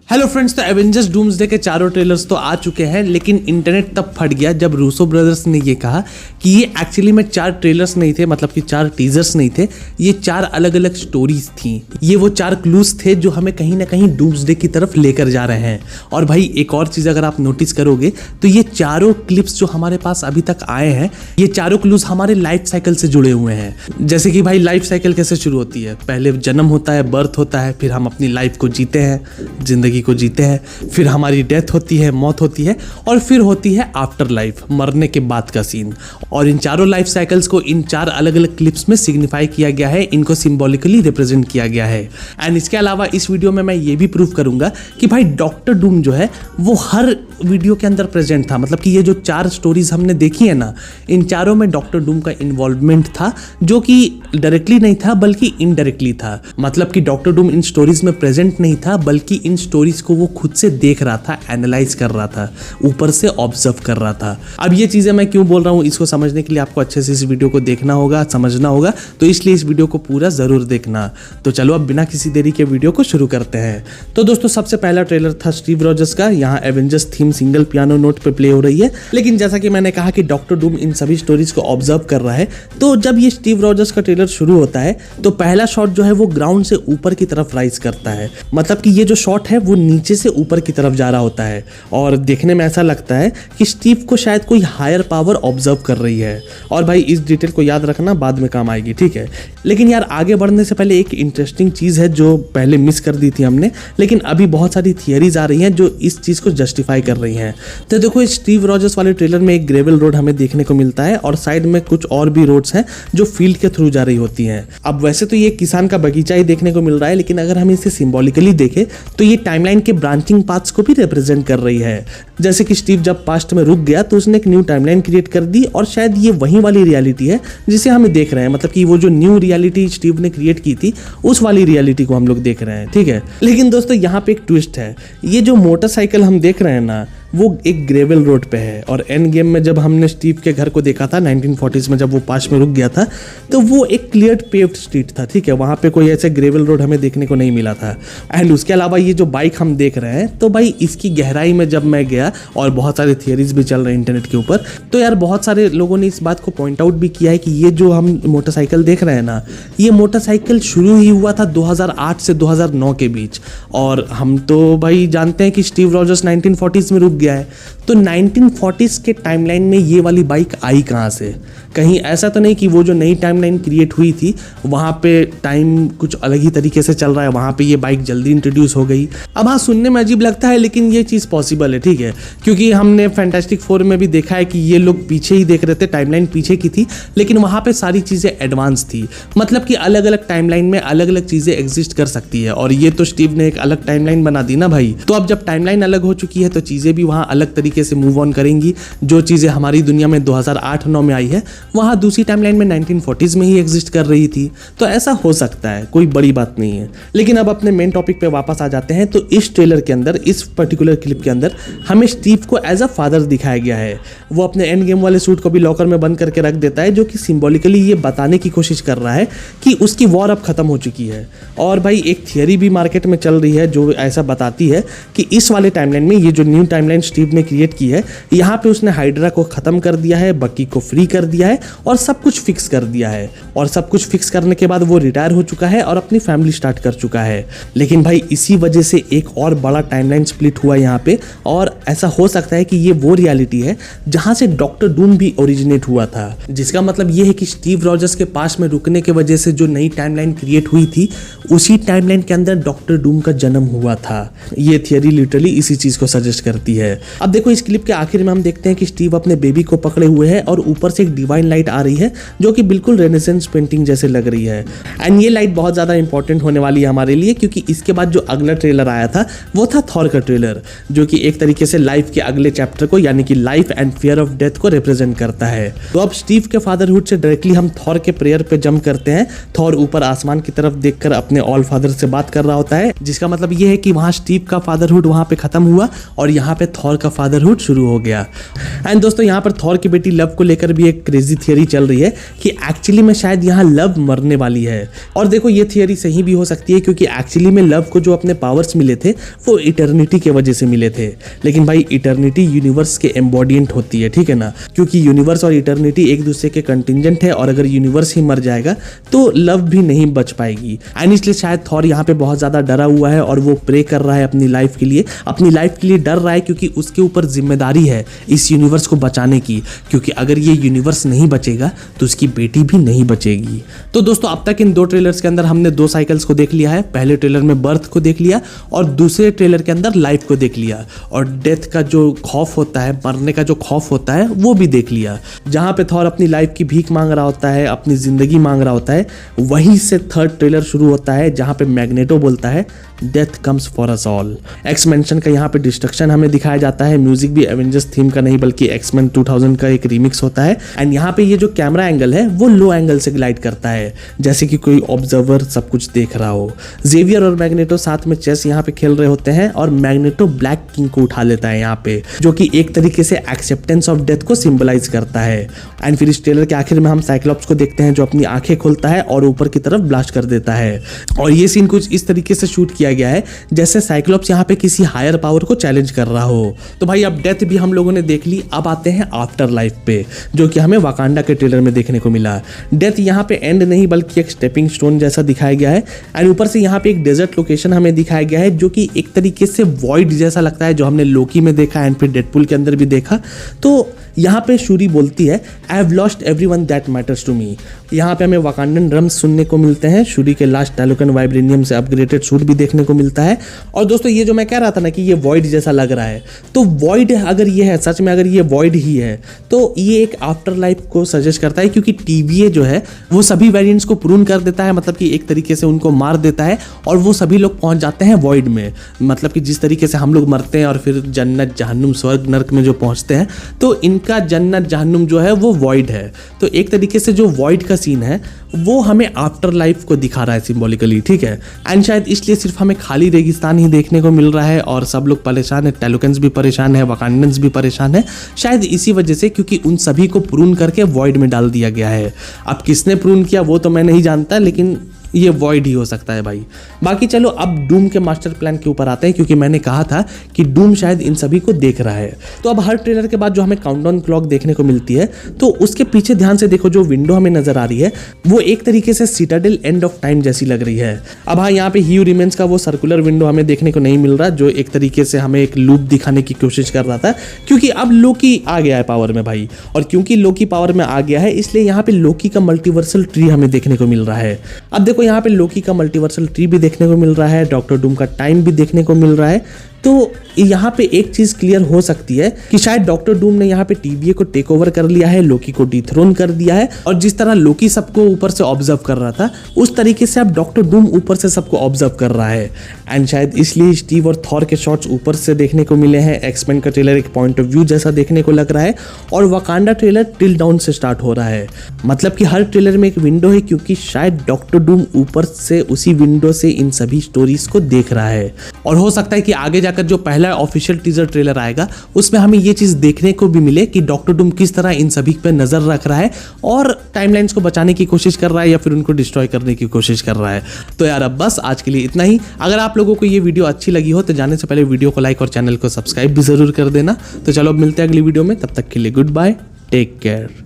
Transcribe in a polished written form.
Hello friends, तो Avengers doomsday के चारों ट्रेलर्स तो आ चुके हैं, लेकिन इंटरनेट तब फट गया जब रूसो ब्रदर्स ने ये कहा कि ये एक्चुअली में 4 ट्रेलर्स नहीं थे, मतलब कि 4 टीजर्स नहीं थे, ये 4 अलग अलग स्टोरीज थी। ये वो 4 क्लूज थे जो हमें कहीं ना कहीं डूम्सडे की तरफ लेकर जा रहे हैं। और भाई एक और चीज़ अगर आप नोटिस करोगे तो ये चारों क्लिप्स जो हमारे पास अभी तक आए हैं, ये चारों क्लूज हमारे लाइफ साइकिल से जुड़े हुए हैं। जैसे कि भाई लाइफ साइकिल कैसे शुरू होती है, पहले जन्म होता है, बर्थ होता है, फिर हम अपनी लाइफ को जीते हैं, जिंदगी को जीते हैं, फिर हमारी डेथ होती है, मौत होती है, और फिर होती है आफ्टर लाइफ, मरने के बाद का सीन। और इन चारों लाइफ साइकिल्स को इन 4 अलग अलग क्लिप्स में सिग्निफाई किया गया है, इनको सिंबॉलिकली रिप्रेजेंट किया गया है। एंड इसके अलावा इस वीडियो में मैं ये भी प्रूव करूंगा कि भाई डॉक्टर डूम जो है वो हर वीडियो के अंदर प्रेजेंट था। मतलब कि ये जो 4 स्टोरीज हमने देखी है ना, इन चारों में डॉक्टर डूम का इन्वॉल्वमेंट था, जो कि डायरेक्टली नहीं था बल्कि इनडायरेक्टली था। मतलब कि डॉक्टर डूम इन स्टोरीज में प्रेजेंट नहीं था, बल्कि इन स्टोरीज को वो खुद से देख रहा था, एनालाइज कर रहा था, ऊपर से ऑब्जर्व कर रहा था। अब ये चीजें मैं क्यों बोल रहा हूँ, इसको समझने के लिए आपको अच्छे से इस वीडियो को देखना होगा, समझना होगा, तो इसलिए इस वीडियो को पूरा जरूर देखना। तो चलो अब बिना किसी देरी के वीडियो को शुरू करते हैं। तो दोस्तों सबसे पहला ट्रेलर था स्टीव रॉजर्स का। यहाँ Avengers theme single piano note पे प्ले हो रही है, लेकिन जैसा कि मैंने कहा कि डॉक्टर डूम इन सभी स्टोरीज को ऑब्जर्व कर रहा है। तो जब ये स्टीव रॉजर्स का ट्रेलर शुरू होता है तो पहला शॉट जो है वो ग्राउंड से ऊपर की तरफ राइज करता है। मतलब कि ये जो शॉट है वो नीचे से ऊपर की तरफ जा रहा होता है, और देखने में ऐसा लगता है कि स्टीव को शायद कोई हायर पावर ऑब्जर्व कर रही है। और भाई इस डिटेल को याद रखना, बाद में काम आएगी, ठीक है। लेकिन यार आगे बढ़ने से पहले एक इंटरेस्टिंग चीज है जो पहले मिस कर दी थी हमने, लेकिन अभी बहुत सारी थियरीज आ रही हैं जो इस चीज को जस्टिफाई कर रही हैं। तो देखो इस स्टीव रॉजर्स वाले ट्रेलर में एक ग्रेवल रोड हमें देखने को मिलता है, और साइड में कुछ और भी रोड्स हैं जो फील्ड के थ्रू जा रही होती हैं। अब वैसे तो ये किसान का बगीचा ही देखने को मिल रहा है, लेकिन अगर हम इसे सिंबॉलिकली देखें तो ये टाइमलाइन के ब्रांचिंग पाथ्स को भी रिप्रेजेंट कर रही है। जैसे कि स्टीव जब पास्ट में रुक गया तो उसने एक न्यू टाइमलाइन क्रिएट कर दी, और शायद ये वही वाली रियलिटी है जिसे हम देख रहे हैं। मतलब कि वो जो न्यू रियलिटी स्टीव ने क्रिएट की थी उस वाली रियलिटी को हम लोग देख रहे हैं, ठीक है। लेकिन दोस्तों यहाँ पे एक ट्विस्ट है, ये जो मोटरसाइकिल हम देख रहे हैं ना वो एक ग्रेवल रोड पे है। और एंड गेम में जब हमने स्टीव के घर को देखा था 1940s में, जब वो पास में रुक गया था, तो वो एक क्लियर पेव्ड स्ट्रीट था, ठीक है। वहाँ पे कोई ऐसे ग्रेवल रोड हमें देखने को नहीं मिला था। एंड उसके अलावा ये जो बाइक हम देख रहे हैं, तो भाई इसकी गहराई में जब मैं गया, और बहुत सारे थियरीज भी चल रहे हैं इंटरनेट के ऊपर, तो यार बहुत सारे लोगों ने इस बात को पॉइंट आउट भी किया है कि ये जो हम मोटरसाइकिल देख रहे हैं ना, ये मोटरसाइकिल शुरू ही हुआ था 2008 से 2009 के बीच। और हम तो भाई जानते हैं कि स्टीव रॉजर्स 1940s में रुक गया है, तो 1940s के टाइमलाइन में ये वाली बाइक आई कहाँ से? कहीं ऐसा तो नहीं कि वो जो नई टाइमलाइन क्रिएट हुई थी वहाँ पे टाइम कुछ अलग ही तरीके से चल रहा है, वहाँ पे ये बाइक जल्दी इंट्रोड्यूस हो गई। अब हाँ, सुनने में अजीब लगता है, लेकिन ये चीज़ पॉसिबल है, ठीक है। क्योंकि हमने फैंटास्टिक 4 में भी देखा है कि ये लोग पीछे ही देख रहे थे, टाइमलाइन पीछे की थी, लेकिन वहाँ पे सारी चीज़ें एडवांस थी। मतलब कि अलग अलग टाइमलाइन में अलग अलग चीज़ें एग्जिस्ट कर सकती है, और ये तो स्टीव ने एक अलग टाइमलाइन बना दी ना भाई। तो अब जब टाइमलाइन अलग हो चुकी है तो चीज़ें भी वहाँ अलग तरीके से मूव ऑन करेंगी। जो चीज़ें हमारी दुनिया में 2008-9 में आई है, वहाँ दूसरी टाइमलाइन में 1940s में ही एग्जिस्ट कर रही थी। तो ऐसा हो सकता है, कोई बड़ी बात नहीं है। लेकिन अब अपने मेन टॉपिक पे वापस आ जाते हैं। तो इस ट्रेलर के अंदर, इस पर्टिकुलर क्लिप के अंदर हमें स्टीव को एज अ फादर दिखाया गया है। वो अपने एंड गेम वाले सूट को भी लॉकर में बंद करके रख देता है, जो कि सिंबॉलिकली ये बताने की कोशिश कर रहा है कि उसकी वॉर अब खत्म हो चुकी है। और भाई एक थियरी भी मार्केट में चल रही है जो ऐसा बताती है कि इस वाले टाइमलाइन में, ये जो न्यू टाइमलाइन स्टीव ने क्रिएट की है, यहाँ पे उसने हाइड्रा को खत्म कर दिया है, बकी को फ्री कर दिया है, और सब कुछ फिक्स कर दिया है। और सब कुछ फिक्स करने के बाद वो रिटायर हो चुका है और अपनी फैमिली स्टार्ट कर चुका है। लेकिन भाई इसी वजह से एक और बड़ा टाइमलाइन स्प्लिट हुआ यहाँ पे, और ऐसा हो सकता है कि ये वो रियलिटी है जहां से डॉक्टर डूम भी ओरिजिनेट हुआ था। जिसका मतलब ये है कि स्टीव रॉजर्स के पास में रुकने की वजह से जो नई टाइमलाइन क्रिएट हुई थी, उसी टाइमलाइन के अंदर डॉक्टर डूम का जन्म हुआ था। ये थियरी लिटरली इसी चीज को सजेस्ट करती है। अब देखो इस क्लिप के आखिर में हम देखते हैं कि स्टीव अपने बेबी को पकड़े हुए है, और ऊपर से एक डिवाइन लाइट आ रही है जो कि बिल्कुल रेनेसेंस पेंटिंग जैसे लग रही है। एंड ये लाइट बहुत ज्यादा इंपॉर्टेंट होने वाली है हमारे लिए, क्योंकि इसके बाद जो अगला ट्रेलर आया था वो था थॉर का ट्रेलर, जो कि एक तरीके से लाइफ के अगले चैप्टर को, यानी कि life and fear of death को रिप्रेजेंट करता है। तो अब स्टीव के फादरहुड से डायरेक्टली हम थॉर के प्रेयर पे जंप करते हैं। थॉर ऊपर आसमान की तरफ देखकर अपने ऑल फादर से बात कर रहा होता है, जिसका मतलब ये है कि वहां स्टीव का फादरहुड वहां पे खत्म हुआ और यहाँ पे थॉर का फादरहुड शुरू हो गया। एंड दोस्तों यहाँ पर थॉर की बेटी लव को लेकर भी एक क्रेजी क्रेजी थियरी चल रही है कि एक्चुअली में शायद यहाँ लव मरने वाली है। और देखो ये थियरी सही भी हो सकती है, क्योंकि एक्चुअली में लव को जो अपने पावर्स मिले थे वो इटर्निटी के वजह से मिले थे। लेकिन भाई इटर्निटी यूनिवर्स के एम्बॉडिएंट होती है, ठीक है ना, क्योंकि यूनिवर्स और इटर्निटी एक दूसरे के कंटिंजेंट है, और अगर यूनिवर्स ही मर जाएगा तो लव भी नहीं बच पाएगी। एंड इसलिए शायद थॉर यहाँ पे बहुत ज्यादा डरा हुआ है और वो प्रे कर रहा है अपनी लाइफ के लिए, अपनी लाइफ के लिए डर रहा है, क्योंकि उसके ऊपर जिम्मेदारी है इस यूनिवर्स को बचाने की, क्योंकि अगर ये यूनिवर्स नहीं बचेगा तो उसकी बेटी भी नहीं बचेगी। तो दोस्तों अब तक इन 2 ट्रेलर्स के अंदर हमने 2 साइकिल्स को देख लिया है। पहले ट्रेलर में बर्थ को देख लिया और दूसरे ट्रेलर के अंदर लाइफ को देख लिया, और डेथ का जो खौफ होता है, मरने का जो खौफ होता है वो भी देख लिया। जहां पे थॉर अपनी लाइफ की भीख मांग रहा होता है, अपनी जिंदगी मांग रहा होता है, वहीं से थर्ड ट्रेलर शुरू होता है जहां पे मैग्नेटो बोलता है death comes for us all. X mention का यहाँ पे डिस्ट्रक्शन हमें दिखाया जाता है। म्यूजिक भी एवेंजर्स थीम का नहीं बल्कि एक्समैन 2000 का एक रीमिक्स होता है। एंड यहाँ पे ये जो कैमरा एंगल है वो लो एंगल से ग्लाइड करता है, जैसे कि कोई ऑब्जर्वर सब कुछ देख रहा हो। जेवियर और मैग्नेटो साथ में चेस यहाँ पे खेल रहे होते हैं और मैग्नेटो ब्लैक किंग को उठा लेता है यहाँ पे, जो कि एक तरीके से एक्सेप्टेंस ऑफ डेथ को सिंबलाइज करता है। एंड फिर इस ट्रेलर के आखिर में हम साइक्लॉप्स को देखते हैं जो अपनी आंखें खोलता है और ऊपर की तरफ ब्लास्ट कर देता है। और ये सीन कुछ इस तरीके से शूट किया गया है जैसे साइक्लॉप्स यहाँ पे किसी हायर पावर को चैलेंज कर रहा हो। तो भाई अब डेथ भी हम लोगों ने देख ली, अब आते हैं आफ्टर लाइफ पे, जो कि हमें वाकांडा के ट्रेलर में देखने को मिला। डेथ यहाँ पे एंड नहीं बल्कि एक स्टेपिंग स्टोन जैसा दिखाया गया है। एंड ऊपर से यहाँ पे एक डेजर्ट लोकेशन हमें दिखाया गया है जो कि एक तरीके से वॉइड जैसा लगता है, जो हमने लोकी में देखा एंड फिर डेडपुल के अंदर भी देखा। तो यहाँ पे शूरी बोलती है I have lost everyone that matters to me. यहाँ पे हमें वाकांडन ड्रम्स सुनने को मिलते हैं। शूरी के लास्ट टैलोकन वाइब्रेनियम से अपग्रेडेड सूट भी देखने को मिलता है। और दोस्तों ये जो मैं कह रहा था ना कि ये वॉइड जैसा लग रहा है, तो वॉइड अगर ये है सच में, अगर ये वॉइड ही है तो ये एक आफ्टर लाइफ को सजेस्ट करता है, क्योंकि TVA जो है वो सभी वेरिएंट्स को प्रून कर देता है, मतलब कि एक तरीके से उनको मार देता है और वो सभी लोग पहुंच जाते हैं वॉइड में। मतलब कि जिस तरीके से हम लोग मरते हैं और फिर जन्नत जहन्नुम स्वर्ग नर्क में जो पहुंचते हैं, तो इनका जन्नत जहन्नुम जो है वो वॉइड है। तो एक तरीके से जो वॉइड का सीन है वो हमें आफ्टर लाइफ को दिखा रहा है सिंबॉलिकली, ठीक है। एंड शायद इसलिए सिर्फ हमें खाली रेगिस्तान ही देखने को मिल रहा है और सब लोग परेशान है, टैलोकन्स भी परेशान है, वाकांडन्स भी परेशान है, शायद इसी वजह से, क्योंकि उन सभी को प्रून करके वॉइड में डाल दिया गया है। अब किसने प्रून किया वो तो मैं नहीं जानता, लेकिन ये वॉइड ही हो सकता है भाई। बाकी चलो अब डूम के मास्टर प्लान के ऊपर आते हैं, क्योंकि मैंने कहा था कि डूम शायद इन सभी को देख रहा है। तो अब हर ट्रेलर के बाद जो हमें काउंटडाउन क्लॉक देखने को मिलती है, तो उसके पीछे ध्यान से देखो, जो विंडो हमें नजर आ रही है वो एक तरीके से सिटाडेल एंड ऑफ टाइम जैसी लग रही है। अब हाँ, यहाँ पे ही रिमेंस का वो सर्कुलर विंडो हमें देखने को नहीं मिल रहा, जो एक तरीके से हमें एक लूप दिखाने की कोशिश कर रहा था, क्योंकि अब लोकी आ गया है पावर में भाई। और क्योंकि लोकी पावर में आ गया है, इसलिए यहाँ पे लोकी का मल्टीवर्सल ट्री हमें देखने को मिल रहा है। अब देखो यहाँ पे लोकी का मल्टीवर्सल ट्री भी देखने को मिल रहा है, डॉक्टर डूम का टाइम भी देखने को मिल रहा है। तो यहाँ पे एक चीज क्लियर हो सकती है कि शायद डॉक्टर डूम ने यहाँ पे TVA को टेक ओवर कर लिया है, लोकी को डिथ्रोन कर दिया है, और जिस तरह लोकी सबको ऊपर से ऑब्जर्व कर रहा था उस तरीके से अब डॉक्टर डूम ऊपर से सबको ऑब्जर्व कर रहा है। एंड शायद इसलिए स्टीव और थॉर के शॉट्स ऊपर से देखने को मिले हैं। एक्समैन का ट्रेलर एक पॉइंट ऑफ व्यू जैसा देखने को लग रहा है, और वाकांडा ट्रेलर टिल डाउन से स्टार्ट हो रहा है। मतलब कि हर ट्रेलर में एक विंडो है, क्योंकि शायद डॉक्टर डूम ऊपर से उसी विंडो से इन सभी स्टोरीज को देख रहा है। और हो सकता है कि आगे जाकर जो पहला ऑफिशियल टीजर ट्रेलर आएगा उसमें हमें ये चीज देखने को भी मिले कि डॉक्टर डूम किस तरह इन सभी पे नजर रख रहा है और टाइमलाइंस को बचाने की कोशिश कर रहा है या फिर उनको डिस्ट्रॉय करने की कोशिश कर रहा है। तो यार अब बस आज के लिए इतना ही। अगर आप लोगों को ये वीडियो अच्छी लगी हो तो जाने से पहले वीडियो को लाइक और चैनल को सब्सक्राइब भी जरूर कर देना। तो चलो अब मिलते हैं अगली वीडियो में, तब तक के लिए गुड बाय, टेक केयर।